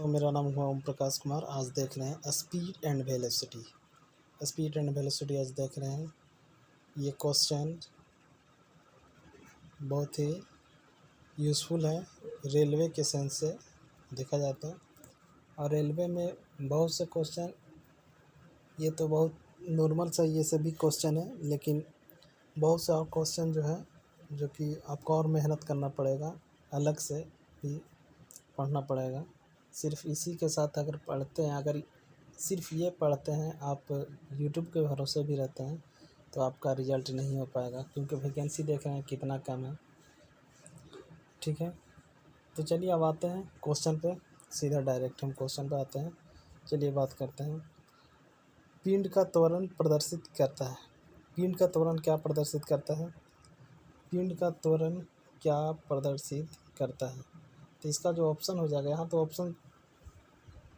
तो मेरा नाम हुआ ओम प्रकाश कुमार। आज देख रहे हैं speed and velocity. Speed and velocity आज देख रहे हैं। ये क्वेश्चन बहुत ही यूज़फुल है। रेलवे के सेंस से देखा जाता है और रेलवे में बहुत से क्वेश्चन, ये तो बहुत नॉर्मल सा ये सभी क्वेश्चन है, लेकिन बहुत सा क्वेश्चन जो है जो कि आपको और मेहनत करना पड़ेगा, अलग से भी पढ़ना पड़ेगा। सिर्फ इसी के साथ अगर पढ़ते हैं, अगर सिर्फ ये पढ़ते हैं, आप यूट्यूब के भरोसे भी रहते हैं तो आपका रिजल्ट नहीं हो पाएगा, क्योंकि वैकेंसी देख रहे हैं कितना कम है। ठीक है, तो चलिए अब आते हैं क्वेश्चन पे, सीधा डायरेक्ट हम क्वेश्चन पे आते हैं। चलिए बात करते हैं। पिंड का त्वरण प्रदर्शित करता है। पिंड का त्वरण क्या प्रदर्शित करता है? पिंड का त्वरण क्या प्रदर्शित करता है? तो इसका जो ऑप्शन हो जाएगा यहाँ, तो ऑप्शन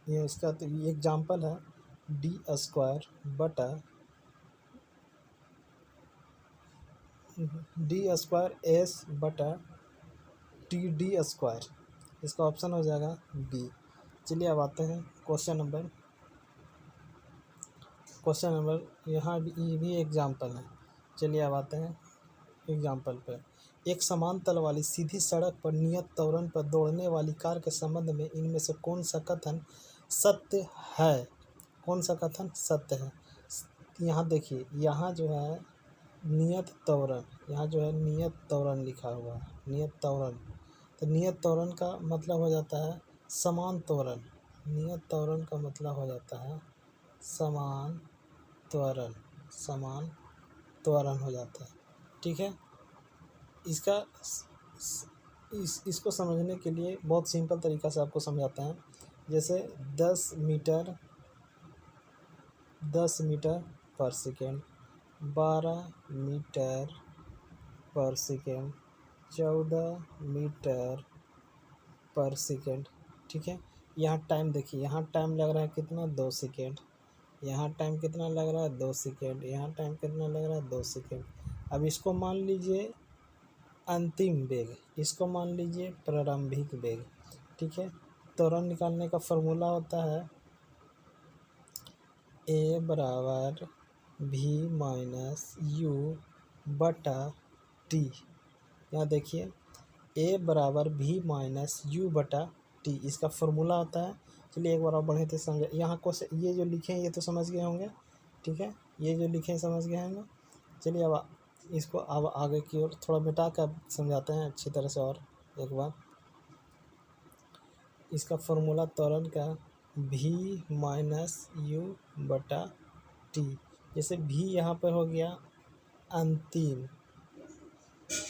ये इसका तो ये एग्जाम्पल है, d² बटा d² s बटा td²। इसका ऑप्शन हो जाएगा बी। चलिए अब आते हैं क्वेश्चन नंबर यहाँ भी ये भी एग्जाम्पल है। चलिए अब आते हैं एग्जाम्पल पर। एक समान तल वाली सीधी सड़क पर नियत त्वरण पर दौड़ने वाली कार के संबंध में इनमें से कौन सा कथन सत्य है? कौन सा कथन सत्य है? यहाँ देखिए, यहाँ जो है नियत त्वरण, यहाँ जो है नियत त्वरण लिखा हुआ है, नियत त्वरण। तो नियत त्वरण का मतलब हो जाता है समान त्वरण। नियत त्वरण का मतलब हो जाता है समान त्वरण, समान त्वरण हो जाता है। ठीक है, इसका इसको समझने के लिए बहुत सिंपल तरीक़ा से आपको समझाते हैं। जैसे 10 मीटर पर सेकेंड, 12 मीटर पर सेकेंड, 14 मीटर पर सेकेंड। ठीक है, यहाँ टाइम देखिए, यहाँ टाइम लग रहा है कितना, 2 सेकेंड। यहाँ टाइम कितना लग रहा है, 2 सेकेंड। यहाँ टाइम कितना लग रहा है, 2 सेकेंड। अब इसको मान लीजिए अंतिम वेग, इसको मान लीजिए प्रारंभिक वेग। ठीक है, त्वरण निकालने का फॉर्मूला होता है a बराबर v - u बटा t। यहाँ देखिए a बराबर v - u बटा t, इसका फॉर्मूला होता है। चलिए एक बार और बढ़े थे समझे। यहाँ को से ये जो लिखे हैं ये तो समझ गए होंगे। ठीक है, ये जो लिखे हैं समझ गए होंगे। चलिए अब इसको अब आगे की ओर थोड़ा मिटा कर समझाते हैं अच्छी तरह से और एक बार। इसका फॉर्मूला त्वरण का v - u बटा t। जैसे v यहाँ पर हो गया अंतिम,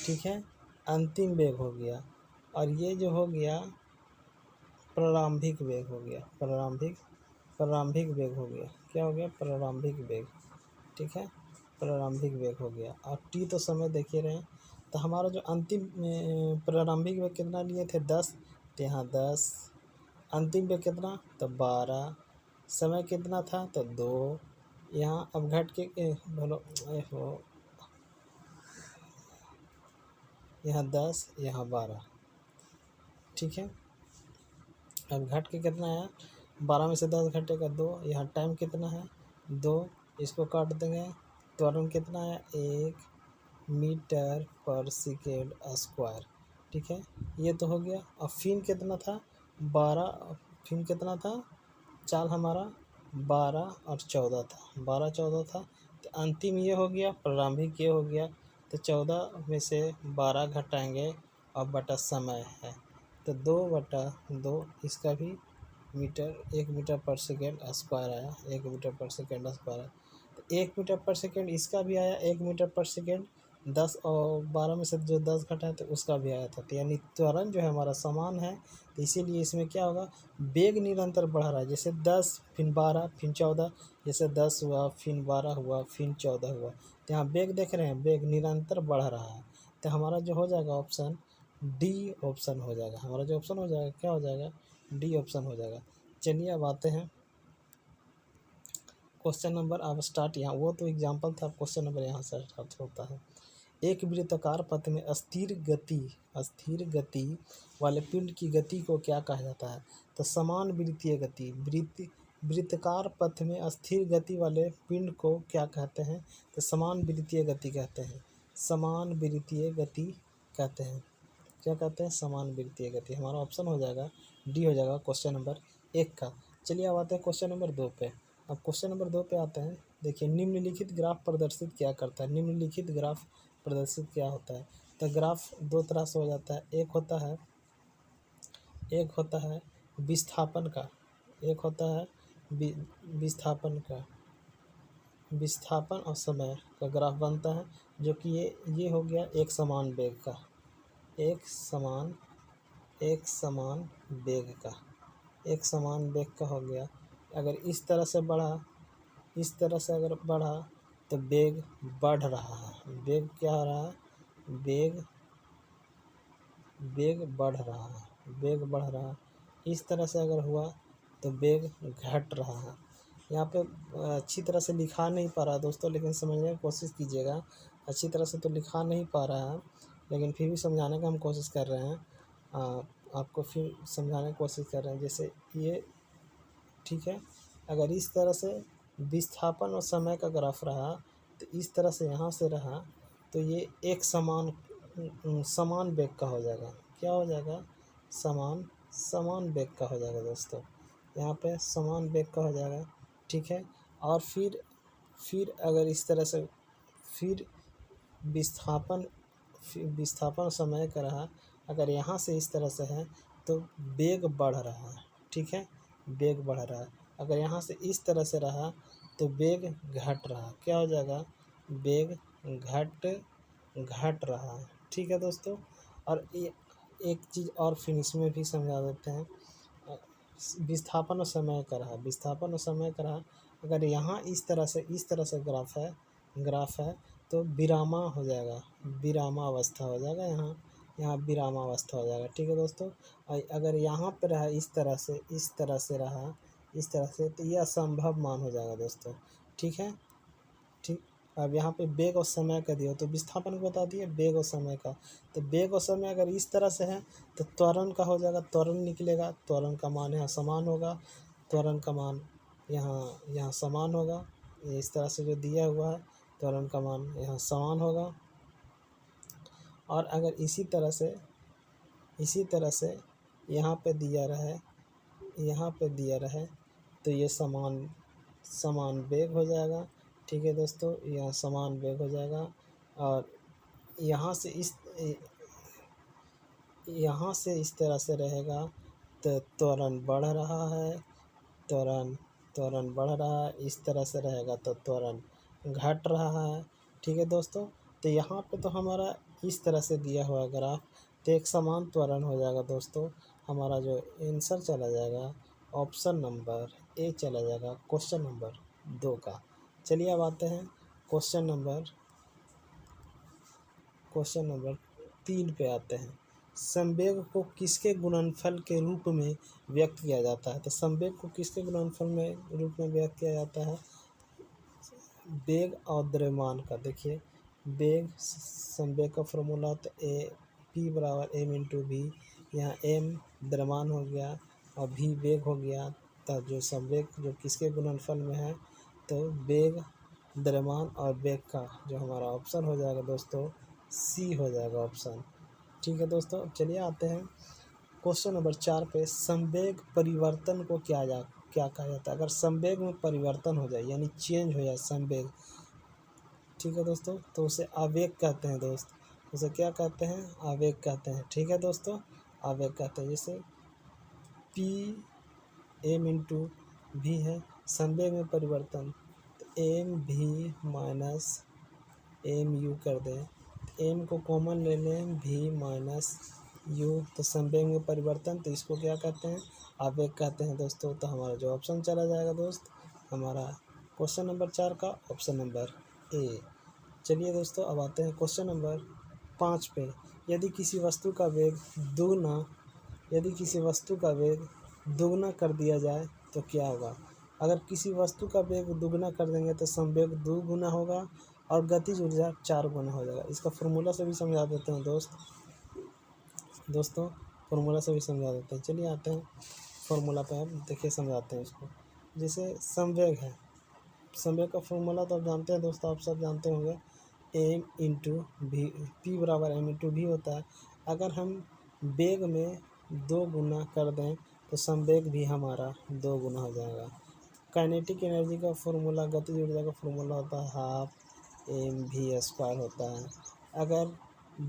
ठीक है, अंतिम वेग हो गया, और ये जो हो गया प्रारंभिक वेग हो गया, प्रारंभिक वेग हो गया। क्या हो गया? प्रारंभिक वेग। ठीक है, प्रारंभिक वेग हो गया। और टी तो समय देखिए रहे हैं। तो हमारा जो अंतिम प्रारंभिक वेग कितना लिए थे, 10, तो यहाँ 10। अंतिम वेग कितना, तो 12। समय कितना था, तो 2। यहाँ अब घट के बोलो यहाँ 10, यहाँ 12। ठीक है, अब घट के कितना आया, 12 में से 10 घटेगा 2। यहाँ टाइम कितना है, 2। इसको काट देंगे, त्वरण कितना है, 1 मीटर पर सेकेंड स्क्वायर। ठीक है, ये तो हो गया। अब फिन कितना था, 12। फिन कितना था, चाल हमारा 12 और 14 था, 12 14 था। तो अंतिम ये हो गया, प्रारंभिक ये हो गया। तो 14 में से 12 घटाएंगे और बटा समय है, तो 2/2। इसका भी मीटर, 1 मीटर पर सेकेंड स्क्वायर आया, 1 मीटर पर सेकेंड स्क्वायर आया। तो 1 मीटर पर सेकेंड इसका भी आया, 1 मीटर पर सेकेंड। 10 और 12 में से जो 10 घटा है तो उसका भी आया था। तो यानी त्वरण जो है हमारा समान है, तो इसीलिए इसमें क्या होगा, वेग निरंतर बढ़ रहा है। जैसे 10 फिर 12 फिर 14, जैसे 10 हुआ फिर 12 हुआ फिर 14 हुआ। तो यहाँ वेग देख रहे हैं, वेग निरंतर बढ़ रहा है। तो हमारा जो हो जाएगा ऑप्शन डी ऑप्शन हो जाएगा। हमारा जो ऑप्शन हो जाएगा क्या हो जाएगा, डी ऑप्शन हो जाएगा। चलिए अब आते हैं क्वेश्चन नंबर। अब स्टार्ट यहाँ, वो तो एग्जाम्पल था, क्वेश्चन नंबर यहाँ से स्टार्ट होता है। एक वृत्ताकार पथ में स्थिर गति वाले पिंड की गति को क्या कहा जाता है? तो समान वृत्तीय गति, वृत्ताकार पथ में स्थिर गति वाले पिंड को क्या कहते हैं? तो समान वृत्तीय गति कहते हैं। समान वृत्तीय गति कहते हैं। क्या कहते हैं? समान वृत्तीय गति। हमारा ऑप्शन हो जाएगा डी, हो जाएगा क्वेश्चन नंबर 1 का। चलिए अब आते हैं क्वेश्चन नंबर 2 पे। अब क्वेश्चन नंबर 2 पे आते हैं। देखिए, निम्नलिखित ग्राफ प्रदर्शित क्या करता है? निम्नलिखित ग्राफ प्रदर्शित क्या होता है? तो ग्राफ दो तरह से हो जाता है। एक होता है विस्थापन का, एक होता है विस्थापन का, विस्थापन और समय का ग्राफ बनता है, जो कि ये हो गया एक समान वेग का, एक समान वेग का हो गया। अगर इस तरह से अगर बढ़ा तो वेग बढ़ रहा है। वेग क्या हो रहा है? वेग बढ़ रहा है। इस तरह से अगर हुआ तो वेग घट रहा है। यहाँ पे अच्छी तरह से लिखा नहीं पा रहा दोस्तों, लेकिन समझने की कोशिश कीजिएगा। अच्छी तरह से तो लिखा नहीं पा रहा है, लेकिन फिर भी समझाने का हम कोशिश कर रहे हैं। आपको फिर समझाने की कोशिश कर रहे हैं। जैसे ये, ठीक है, अगर इस तरह से विस्थापन और समय का ग्राफ रहा, तो इस तरह से यहाँ से रहा, तो ये एक समान वेग का हो जाएगा। क्या हो जाएगा? समान वेग का हो जाएगा दोस्तों। यहाँ पे समान वेग का हो जाएगा, ठीक है। और फिर अगर इस तरह से फिर विस्थापन समय का रहा, अगर यहाँ से इस तरह से है तो वेग बढ़ रहा है, ठीक है, वेग बढ़ रहा है। अगर यहाँ से इस तरह से रहा तो वेग घट रहा। क्या हो जाएगा? वेग घट रहा है, ठीक है दोस्तों। और एक चीज़ और फिर इसमें भी समझा देते हैं। विस्थापन और समय का रहा, अगर यहाँ इस तरह से ग्राफ है तो विरामा हो जाएगा, विरामावस्था हो जाएगा। यहाँ विरामावस्था हो जाएगा, ठीक है दोस्तों। अगर यहाँ पे रहा इस तरह से रहा, तो यह असंभव मान हो जाएगा दोस्तों, ठीक है। ठीक, अब यहाँ पे वेग और समय का दिया, तो विस्थापन को बता दिए, वेग और समय का। तो वेग और समय अगर इस तरह से है तो त्वरण का हो जाएगा, त्वरण निकलेगा। त्वरण का मान यहाँ समान होगा, त्वरण का मान यहाँ समान होगा। इस तरह से जो दिया हुआ है, त्वरण का मान यहाँ समान होगा। और अगर इसी तरह से यहाँ पे दिया रहे तो ये समान वेग हो जाएगा, ठीक है दोस्तों। यहाँ समान वेग हो जाएगा। और यहाँ से इस तरह से रहेगा तो त्वरण बढ़ रहा है, त्वरण बढ़ रहा है। इस तरह से रहेगा तो त्वरण घट रहा है, ठीक है दोस्तों। तो यहाँ पे तो हमारा इस तरह से दिया हुआ ग्राफ, तो एक समान त्वरण हो जाएगा दोस्तों। हमारा जो आंसर चला जाएगा ऑप्शन नंबर ए चला जाएगा, क्वेश्चन नंबर 2 का। चलिए अब आते हैं क्वेश्चन नंबर 3 पे आते हैं। संवेग को किसके गुणनफल के रूप में व्यक्त किया जाता है? तो संवेग को किसके गुणनफल में रूप में व्यक्त किया जाता है? वेग और द्रव्यमान का। देखिए, वेग, संवेग का फॉर्मूला तो P बराबर m इंटू वी। यहाँ m द्रव्यमान हो गया और v वेग हो गया। तो जो संवेग जो किसके गुणनफल में है, तो वेग, द्रव्यमान और वेग का जो हमारा ऑप्शन हो जाएगा दोस्तों, सी हो जाएगा ऑप्शन, ठीक है दोस्तों। चलिए आते हैं क्वेश्चन नंबर 4 पे। संवेग परिवर्तन को क्या कहा जाता है? अगर संवेग में परिवर्तन हो जाए, यानी चेंज हो जाए संवेग, ठीक है दोस्तों, तो उसे आवेग कहते हैं दोस्त। उसे क्या कहते हैं? आवेग कहते हैं, ठीक है दोस्तों, आवेग कहते हैं। जैसे P m इंटू भी है, संवेग में परिवर्तन, तो एम भी माइनस एम यू कर दें, एम को कॉमन ले लें, भी माइनस यू, तो संवेग में परिवर्तन, तो इसको क्या कहते हैं? आवेग कहते हैं दोस्तों। तो हमारा जो ऑप्शन चला जाएगा दोस्त, हमारा क्वेश्चन नंबर 4 का ऑप्शन नंबर ए। चलिए दोस्तों अब आते हैं क्वेश्चन नंबर 5 पे। यदि किसी वस्तु का वेग दुगना कर दिया जाए तो क्या होगा? अगर किसी वस्तु का वेग दुगना कर देंगे तो संवेग 2 गुना होगा और गतिज ऊर्जा 4 गुना हो जाएगा। इसका फॉर्मूला से भी समझा देते हैं दोस्तों, फॉर्मूला से भी समझा देते हैं। चलिए आते हैं फॉर्मूला पे हम देखिए समझाते हैं इसको। जैसे संवेग है, संवेग का फॉर्मूला तो आप जानते हैं दोस्तों, आप सब जानते होंगे, एम इंटू भी, पी बराबर एम इंटू भी होता है। अगर हम वेग में 2 गुना कर दें तो संवेग भी हमारा 2 गुना हो जाएगा। काइनेटिक एनर्जी का फॉर्मूला, गतिज ऊर्जा का फॉर्मूला होता है हाफ एम वी स्क्वायर होता है। अगर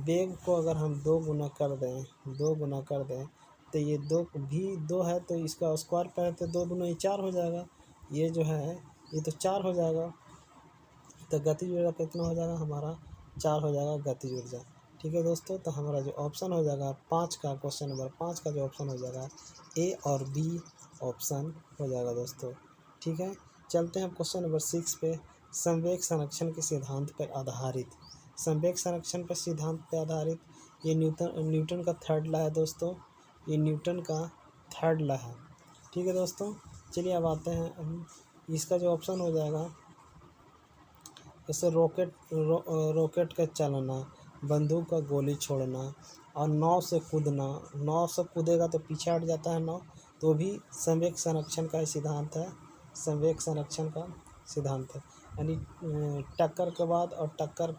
वेग को अगर हम 2 गुना कर दें, 2 गुना कर दें तो ये 2 भी 2 है तो इसका स्क्वायर पर तो 2 दूना 4 हो जाएगा। ये जो है ये तो 4 हो जाएगा, तो गतिज ऊर्जा कितना हो जाएगा हमारा 4 हो जाएगा गतिज ऊर्जा। ठीक है दोस्तों, तो हमारा जो ऑप्शन हो जाएगा 5 का, क्वेश्चन नंबर 5 का जो ऑप्शन हो जाएगा ए और बी ऑप्शन हो जाएगा दोस्तों। ठीक है, चलते हैं क्वेश्चन नंबर 6 पे। संवेग संरक्षण के सिद्धांत पर आधारित, संवेग संरक्षण पर सिद्धांत पर आधारित, ये न्यूटन का थर्ड लॉ है दोस्तों, ये न्यूटन का थर्ड लॉ है। ठीक है दोस्तों, चलिए अब आते हैं इसका जो ऑप्शन हो जाएगा, जैसे रॉकेट का चलना, बंदूक का गोली छोड़ना और नाव से कूदना, नाव से कूदेगा तो पीछे हट जाता है नाव, तो भी संवेग संरक्षण का सिद्धांत है, संवेग संरक्षण का सिद्धांत है। यानी टक्कर के बाद और टक्कर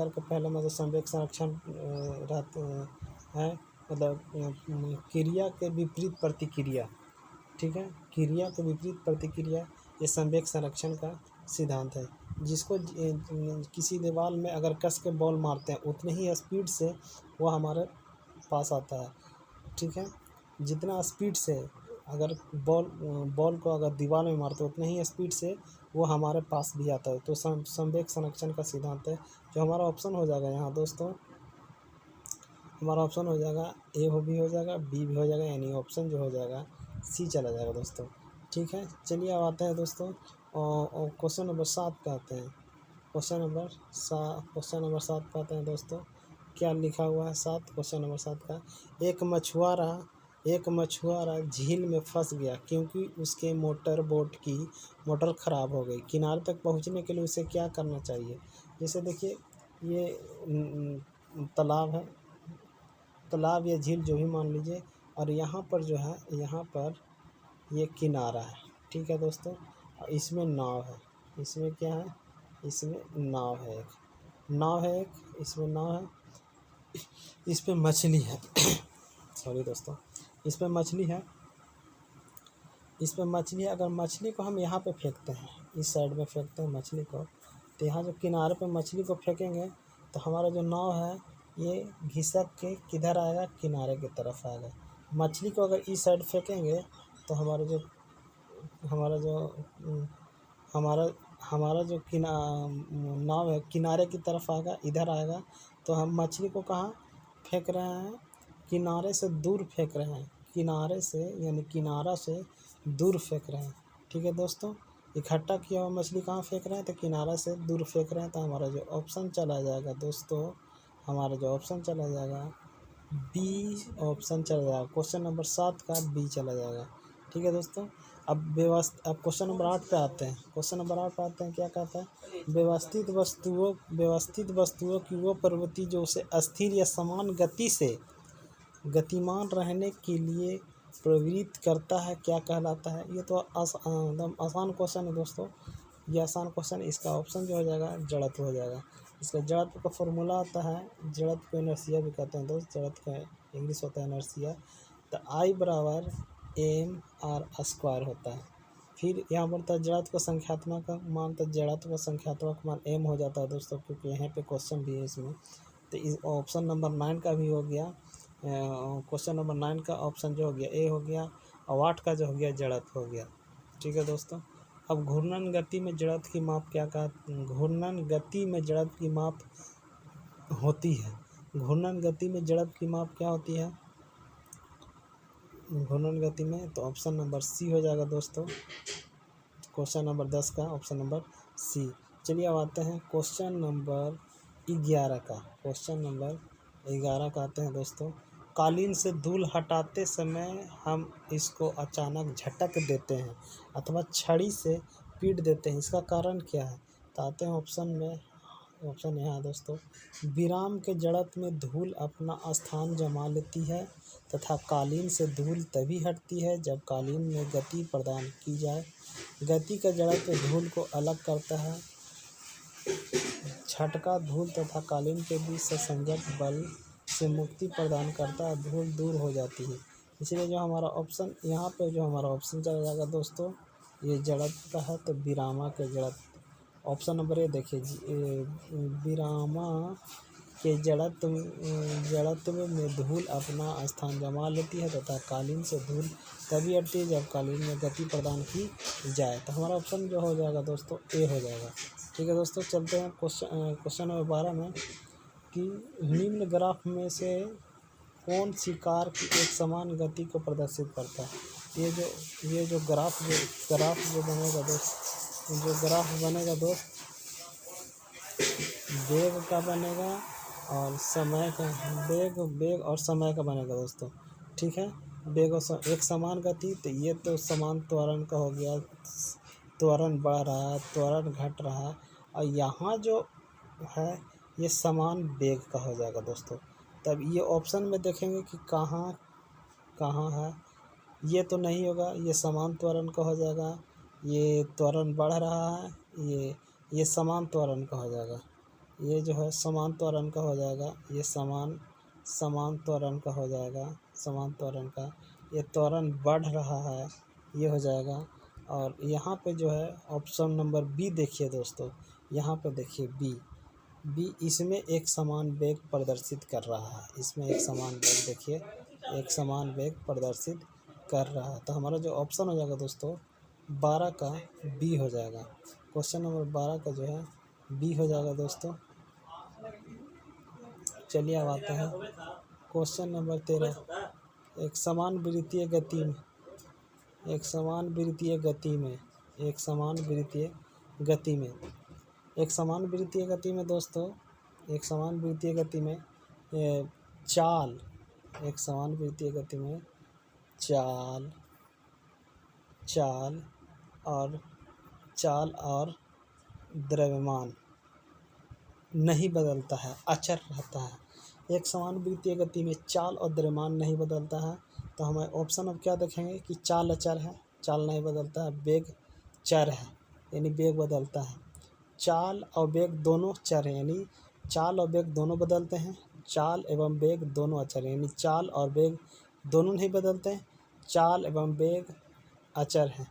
के पहले मतलब संवेग संरक्षण है, मतलब क्रिया के विपरीत प्रतिक्रिया। ठीक है, क्रिया के विपरीत प्रतिक्रिया, ये संवेग संरक्षण का सिद्धांत है। जिसको किसी दीवार में अगर कस के बॉल मारते हैं उतने ही स्पीड से वो हमारे पास आता है। ठीक है, जितना स्पीड से अगर बॉल को अगर दीवार में मारते हैं उतने ही स्पीड से वो हमारे पास भी आता है। तो संवेग संरक्षण का सिद्धांत है। जो हमारा ऑप्शन हो जाएगा यहाँ दोस्तों, हमारा ऑप्शन हो जाएगा ए भी हो जाएगा, बी भी हो जाएगा, यानी ऑप्शन जो हो जाएगा सी चला जाएगा दोस्तों। ठीक है, चलिए अब आते हैं दोस्तों और क्वेश्चन नंबर 7 पे आते हैं। क्वेश्चन नंबर 7 पे आते हैं दोस्तों। क्या लिखा हुआ है 7, क्वेश्चन नंबर 7 का, एक मछुआरा झील में फंस गया क्योंकि उसके मोटर बोट की मोटर ख़राब हो गई। किनारे तक पहुंचने के लिए उसे क्या करना चाहिए। जैसे देखिए ये तालाब है, तालाब या झील जो भी मान लीजिए, और यहाँ पर जो है, यहाँ पर ये किनारा है। ठीक है दोस्तों, इसमें नाव है, इसमें क्या है, इसमें नाव है, एक नाव है, एक इसमें नाव है, इस पे मछली है सॉरी दोस्तों, इस पे मछली है, इस पे मछली है। अगर मछली को हम यहाँ पे फेंकते हैं, इस साइड में फेंकते हैं मछली को, तो यहाँ जो किनारे पे मछली को फेंकेंगे तो हमारा जो नाव है ये घिसक के किधर आएगा, किनारे की तरफ आएगा। मछली को अगर इस साइड फेंकेंगे तो हमारा जो नाव है किनारे की तरफ आएगा, इधर आएगा। तो हम मछली को कहाँ फेंक रहे हैं, किनारे से दूर फेंक रहे हैं, किनारे से यानी किनारा से दूर फेंक रहे हैं। ठीक है दोस्तों, इकट्ठा किया हुआ मछली कहाँ फेंक रहे हैं, तो किनारा से दूर फेंक रहे हैं। तो हमारा जो ऑप्शन चला जाएगा दोस्तों, हमारा जो ऑप्शन चला जाएगा बी ऑप्शन चला जाएगा। क्वेश्चन नंबर 7 का बी चला जाएगा। ठीक है दोस्तों, अब क्वेश्चन नंबर 8 पे आते हैं। क्वेश्चन नंबर 8 पे आते हैं, क्या कहता है, व्यवस्थित वस्तुओं की वो प्रवृत्ति जो उसे अस्थिर या समान गति से गतिमान रहने के लिए प्रवृत्त करता है, क्या कहलाता है। ये तो एकदम आसान क्वेश्चन है दोस्तों, ये आसान क्वेश्चन। इसका ऑप्शन जो हो जाएगा जड़त्व हो जाएगा। इसका जड़त्व का फॉर्मूला आता है, जड़त्व को इनर्शिया भी कहते हैं दोस्त, जड़त्व का इंग्लिश होता है इनर्शिया। तो आई बराबर एम आर स्क्वायर होता है। फिर यहाँ पर था जड़त्व का संख्यात्मक मान, तो जड़त्व का संख्यात्मक मान एम हो जाता है दोस्तों, क्योंकि यहाँ पे क्वेश्चन भी है इसमें। तो इस ऑप्शन नंबर 9 का भी हो गया, क्वेश्चन नंबर 9 का ऑप्शन जो हो गया ए हो गया, और 8 का जो हो गया जड़त्व हो गया। ठीक है दोस्तों, अब घूर्णन गति में जड़त्व की माप क्या घूर्णन गति में जड़त्व की माप होती है, घूर्णन गति में जड़त्व की माप क्या होती है घूर्णन गति में, तो ऑप्शन नंबर सी हो जाएगा दोस्तों, क्वेश्चन नंबर 10 का ऑप्शन नंबर सी। चलिए अब आते हैं क्वेश्चन नंबर 11 का, क्वेश्चन नंबर 11 का आते हैं दोस्तों। कालीन से धूल हटाते समय हम इसको अचानक झटक देते हैं अथवा छड़ी से पीट देते हैं, इसका कारण क्या है। तो आते हैं ऑप्शन में, ऑप्शन यहाँ है दोस्तों। विराम के जड़त्व में धूल अपना स्थान जमा लेती है तथा कालीन से धूल तभी हटती है जब कालीन में गति प्रदान की जाए। गति का जड़त्व धूल को अलग करता है। झटका धूल तथा कालीन के बीच से संगत बल से मुक्ति प्रदान करता है, धूल दूर हो जाती है। इसलिए जो हमारा ऑप्शन यहाँ पे जो हमारा ऑप्शन चला जाएगा दोस्तों, ये जड़त्व का है, तो विरामा के जड़त्व। ऑप्शन नंबर ए देखिए विरामा के जड़त्व में धूल अपना स्थान जमा लेती है तथा कालीन से धूल तभी हटती है जब कालीन में गति प्रदान की जाए। तो हमारा ऑप्शन जो हो जाएगा दोस्तों ए हो जाएगा। ठीक है दोस्तों, चलते हैं क्वेश्चन नंबर 12 में कि निम्न ग्राफ में से कौन सी कार की एक समान गति को प्रदर्शित करता है। ये जो ग्राफ जो बनेगा दोस्त, वेग का बनेगा और समय का, वेग और समय का बनेगा दोस्तों। ठीक है, वेग और एक समान गति, तो ये तो समान त्वरण का हो गया, त्वरण बढ़ रहा है, त्वरण घट रहा है, और यहाँ जो है ये समान वेग का हो जाएगा दोस्तों। तब ये ऑप्शन में देखेंगे कि कहाँ है, ये तो नहीं होगा, ये समान त्वरण का हो जाएगा, ये त्वरण बढ़ रहा है, ये समान त्वरण का हो जाएगा, ये जो है समान त्वरण का हो जाएगा, ये समान त्वरण का हो जाएगा, समान त्वरण का, ये त्वरण बढ़ रहा है, ये हो जाएगा। और यहाँ पे जो है ऑप्शन नंबर बी देखिए दोस्तों, यहाँ पे देखिए बी इसमें एक समान वेग प्रदर्शित कर रहा है, इसमें एक समान वेग देखिए, एक समान वेग प्रदर्शित कर रहा है। तो हमारा जो ऑप्शन हो जाएगा दोस्तों 12 का बी हो जाएगा। क्वेश्चन नंबर 12 का जो है बी हो जाएगा दोस्तों। चलिए अब आते हैं क्वेश्चन नंबर 13। एक समान वृत्तीय गति में दोस्तों, एक समान वृत्तीय गति में चाल और द्रव्यमान नहीं बदलता है, अचर रहता है। एक समान वृत्तीय गति में चाल और द्रव्यमान नहीं बदलता है, तो हमें ऑप्शन अब क्या देखेंगे कि चाल अचर है, चाल नहीं बदलता है, वेग चर है यानी वेग बदलता है। चाल और वेग दोनों चर हैं, यानी चाल और वेग दोनों बदलते हैं, चाल एवं वेग दोनों अचर हैं, यानी चाल और वेग दोनों नहीं बदलते हैं, चाल एवं वेग अचर हैं।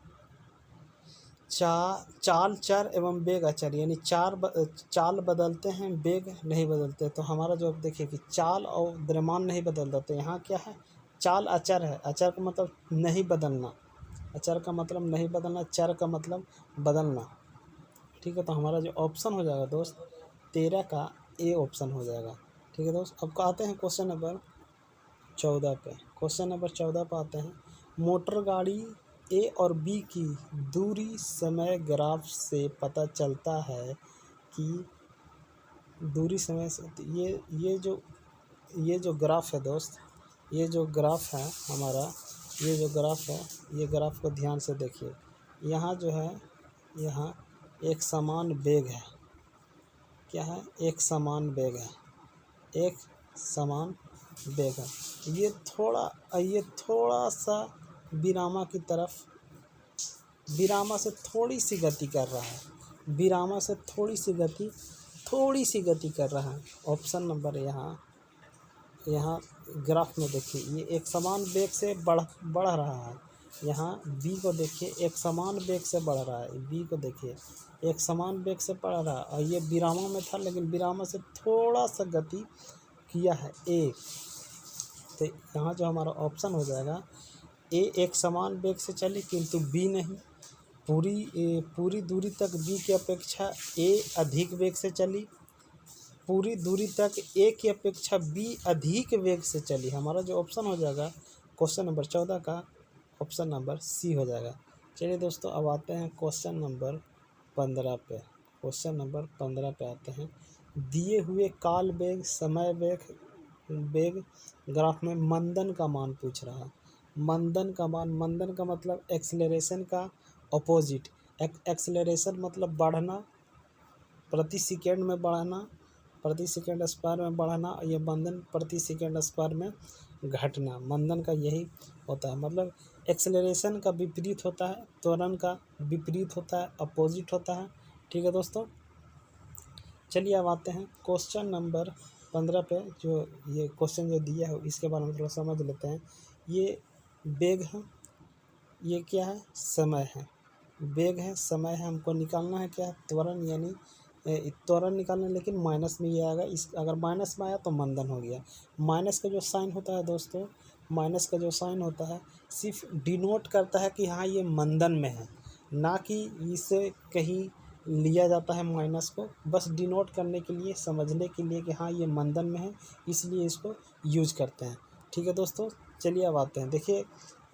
चाल चर एवं वेग अचर, यानी चाल बदलते हैं, वेग नहीं बदलते। तो हमारा जो देखिए कि चाल और द्रव्यमान नहीं बदलता, तो यहाँ क्या है, चाल अचर है, अचर का मतलब नहीं बदलना, अचर का मतलब नहीं बदलना, चर का मतलब बदलना। ठीक है, तो हमारा जो ऑप्शन हो जाएगा दोस्त 13 का ए ऑप्शन हो जाएगा। ठीक है दोस्त, अब आते हैं क्वेश्चन नंबर 14 पे। क्वेश्चन नंबर 14 पे आते हैं। मोटर गाड़ी ए और बी की दूरी समय ग्राफ से पता चलता है कि दूरी समय से, ये जो ग्राफ है दोस्त, ये जो ग्राफ है हमारा, ये जो ग्राफ है, ये ग्राफ को ध्यान से देखिए। यहाँ जो है, यहाँ एक समान वेग है, क्या है, एक समान वेग है, एक समान वेग है। ये थोड़ा सा विरामा की तरफ, विरामा से थोड़ी सी गति कर रहा है, विरामा से थोड़ी सी गति कर रहा है। ऑप्शन नंबर यहाँ ग्राफ में देखिए, ये एक समान वेग से बढ़ रहा है। यहाँ बी को देखिए, एक समान वेग से बढ़ रहा है, बी को देखिए एक समान वेग से बढ़ रहा है, और ये विरामा में था, लेकिन विरामा से थोड़ा सा गति किया है ए। तो यहाँ जो हमारा ऑप्शन हो जाएगा ए एक समान वेग से चली, किंतु बी नहीं, पूरी दूरी तक बी की अपेक्षा ए अधिक वेग से चली, पूरी दूरी तक ए की अपेक्षा बी अधिक वेग से चली। हमारा जो ऑप्शन हो जाएगा क्वेश्चन नंबर 14 का ऑप्शन नंबर सी हो जाएगा। चलिए दोस्तों, अब आते हैं क्वेश्चन नंबर 15 पे। क्वेश्चन नंबर 15 पे आते हैं। दिए हुए काल वेग, समय वेग ग्राफ में मंदन का मान पूछ रहा है। मंदन का मतलब एक्सीलरेशन का अपोजिट। एक्सीलरेशन मतलब बढ़ना, प्रति सेकेंड में बढ़ाना, प्रति सेकेंड स्क्वायर में बढ़ाना, ये मंदन प्रति सेकेंड स्क्वायर में घटना, मंदन का यही होता है। मतलब एक्सेलरेशन का विपरीत होता है, त्वरण का विपरीत होता है, अपोजिट होता है। ठीक है दोस्तों, चलिए अब आते हैं क्वेश्चन नंबर 15 पे। जो ये क्वेश्चन जो दिया है इसके बारे में थोड़ा समझ लेते हैं। ये वेग है, ये क्या है, समय है। वेग है, समय है, हमको निकालना है क्या, त्वरण, यानी त्वरण निकालना है, लेकिन माइनस में ये आएगा। इस अगर माइनस में आया तो मंदन हो गया। माइनस का जो साइन होता है दोस्तों, माइनस का जो साइन होता है सिर्फ डिनोट करता है कि हाँ ये मंदन में है, ना कि इसे कहीं लिया जाता है माइनस को, बस डिनोट करने के लिए, समझने के लिए कि हाँ ये मंदन में है, इसलिए इसको यूज करते हैं। ठीक है दोस्तों, चलिए अब आते हैं। देखिए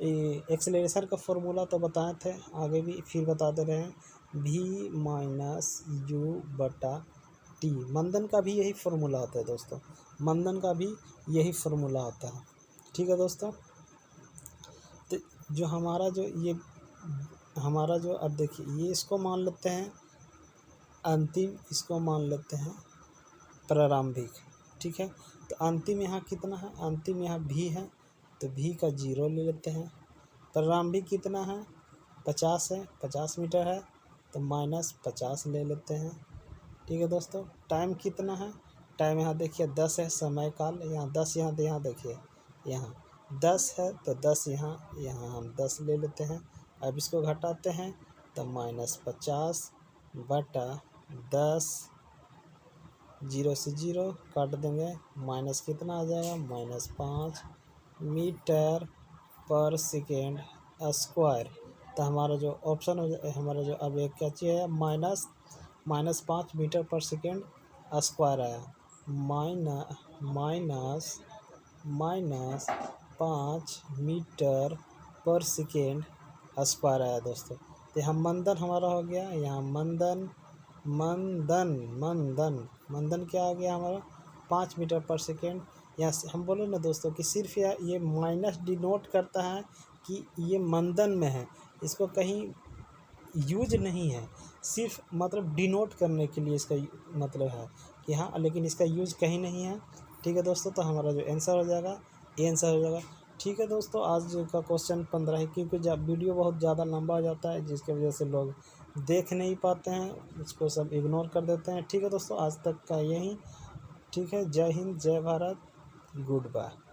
एक्सेलरेशन का फॉर्मूला तो बताए थे, आगे भी फिर बता दे रहे हैं, v माइनस यू बटा टी। मंदन का भी यही फार्मूला होता है दोस्तों, मंदन का भी यही फार्मूला होता है। ठीक है दोस्तों, तो जो हमारा जो ये हमारा जो, अब देखिए ये इसको मान लेते हैं अंतिम, इसको मान लेते हैं प्रारंभिक। ठीक है, तो अंतिम यहाँ कितना है, अंतिम यहाँ भी है, तो भी का 0 ले लेते हैं। प्रारंभिक कितना है, 50 है, 50 मीटर है, तो -50 ले लेते हैं। ठीक है दोस्तों, टाइम कितना है, टाइम यहाँ देखिए 10 है, समय काल यहाँ 10, यहाँ देखिए यहाँ 10 है, तो 10 यहाँ हम 10 ले लेते हैं। अब इसको घटाते हैं तो -50 बटा 10, 0 से 0 काट देंगे, माइनस कितना आ जाएगा, -5 मीटर पर सेकेंड स्क्वायर। तो हमारा जो ऑप्शन हो जाए, हमारा जो अब एक क्या चीज़ है, -5 मीटर पर सेकेंड स्क्वायर आया, माइनस 5 मीटर पर सेकेंड स्क्वायर आया दोस्तों। तो यहाँ मंदन हमारा हो गया, यहाँ मंदन क्या आ गया हमारा, 5 मीटर पर सेकेंड। यहाँ से हम बोले ना दोस्तों कि सिर्फ ये माइनस डिनोट करता है कि ये मंदन में है, इसको कहीं यूज नहीं है, सिर्फ मतलब डिनोट करने के लिए इसका मतलब है कि हाँ, लेकिन इसका यूज कहीं नहीं है। ठीक है दोस्तों, तो हमारा जो आंसर हो जाएगा, ये आंसर हो जाएगा। ठीक है दोस्तों, आज का क्वेश्चन 15 है, क्योंकि जब वीडियो बहुत ज़्यादा लंबा हो जाता है जिसकी वजह से लोग देख नहीं पाते हैं, उसको सब इग्नोर कर देते हैं। ठीक है दोस्तों, आज तक का यही। ठीक है, जय हिंद, जय भारत, गुड बाय।